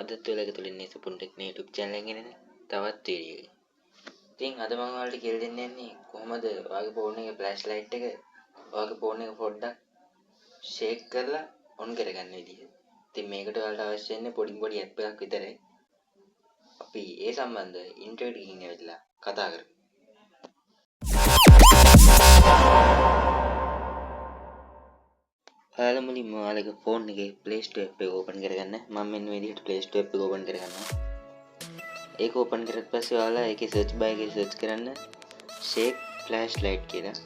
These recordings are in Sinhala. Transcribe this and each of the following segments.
අදත් ඔයාලගේ තුලින් සුපුන් ටෙක්නේ YouTube channel එකේ නේද? තවත් වීඩියෝ එකක්. ඉතින් අද මම ඔයාලට කියලා දෙන්න යන්නේ කොහොමද ඔයාගේ ෆෝන් එකේ ෆ්ලෑෂ් ලයිට් එක ඔයාගේ ෆෝන් එක පොඩ්ඩක් ෂේක් කරලා ඔන් කරගන්න විදිහ. ඉතින් මේකට ඔයාලට අවශ්‍ය වෙන්නේ පොඩි ඇප් එකක් විතරයි. අපි ඒ සම්බන්ධව ඉන්ටර්නෙට් එකකින් ඇවිල්ලා කතා කරමු. ඔයාලා මුලින්ම ඔයාලගේ ෆෝන් එකේ Play Store app එක ඕපන් කරගන්න. මම මෙන්න මේ විදිහට Play Store app එක ඕපන් කරගන්නවා. ඒක ඕපන් කරත් පස්සේ ඔයාලා ඒකේ search bar එකේ search කරන්න shake flashlight කියලා.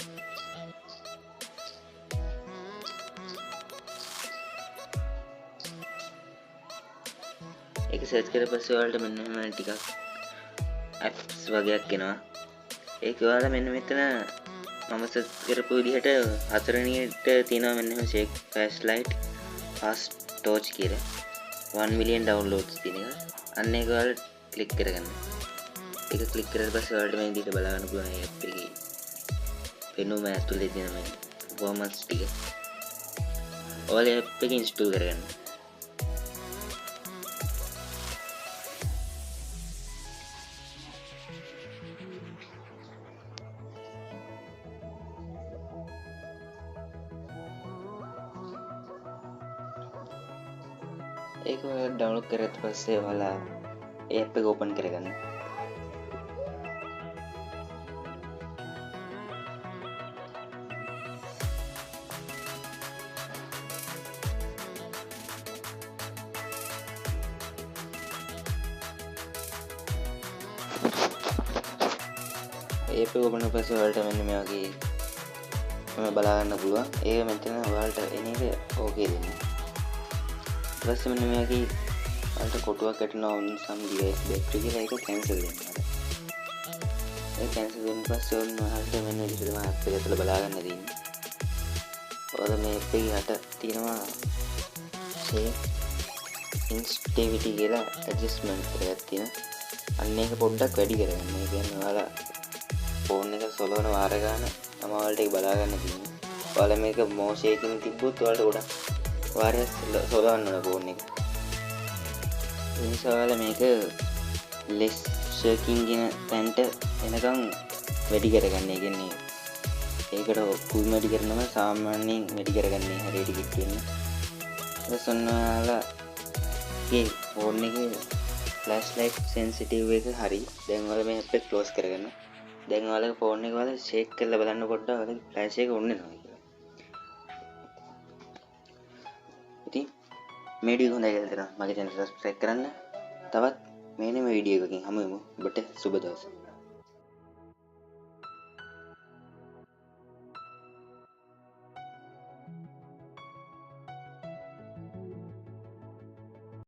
ඒක search කරලා පස්සේ ඔයාලට මෙන්න මෙහෙම ටිකක් apps වගේක් එනවා. ඒක ඔයාලා මෙන්න මෙතන මම search කරපු විදිහට හතරවෙනියට තියෙනවා මෙන්න මෙහෙම shake flashlight fast torch කියලා 1 million downloads තියෙන එක. අන්න ඒක ඔයාලා ක්ලික් කරගන්න. ඒක ක්ලික් කරලා පස්සේ ඔයාලට මේ විදිහට බලා ගන්න පුළුවන් මේ app එකේ පෙනුම ඇතුලේ තියෙන මේ performance ටික. ඔයාලා app එක install කරගන්න. ඒක ඩවුන්ලෝඩ් කරත් පස්සේ ඔයාලා ඒ app එක ඕපන් කරගන්න. ඒ app එක ඕපන් කරලා පස්සේ ඔයාලට මෙන්න මේ වගේ බලා ගන්න පුළුවන්. ඒක මෙතන ඔයාලට එන එක ඕකේ දෙන්න. ඊට පස්සේ මෙන්න මේ වගේ ඔයාලට කොටුවක් වැටෙනවා on some device battery කියලා ඒක cancel දෙන්න. ඒක cancel දුන්න පස්සේ ඔයාලට මෙන්න විදිහටම app එක ඇතුළ බලා ගන්න තියෙන්නේ. ඔයාලා මේ app එකේ යට තියෙනවා shape sensitivity කියලා adjustment එකක් තියෙනවා. අන්න ඒක පොඩ්ඩක් වැඩි කරගන්න. ඒ කියන්නේ ඔයාලා ෆෝන් එක සොලවන වාර ගන්න තමයි ඔයාලට ඒක බලා ගන්න තියෙන්නේ. ඔයාලා මේක මොෂේකින් තිබ්බොත් ඔයාලට ගොඩක් වාරයක් සොලවන්න ඕන ෆෝන් එක. ඒ නිසා ඔයාලා මේක less shaking කියන තැනට එනකම් වැඩි කරගන්න. ඒ කියන්නේ ඒකට ෆුල් වැඩි කරනම සාමාන්‍යයෙන් වැඩි කරගන්නේ හරියට කිට් වෙන්න. ඊට ඔයාලා මේ ෆෝන් එකේ flashlight sensitive එක හරි. දැන් ඔයාලා මේ app එක close කරගන්න. දැන් ඔයාලගේ ෆෝන් එක ඔයාලා ෂේක් කරලා බලන්න පොඩ්ඩක් ඔයාලගේ ෆ්ලෑෂ් එක ඔන් වෙනවා කියලා. ඉතින් මේ වීඩියෝ හොඳයි කියලා හිතනවා. මගේ channel එක subscribe කරන්න. තවත් මේ වීඩියෝ එකකින් හමු වෙමු. ඔබට සුබ දවසක්.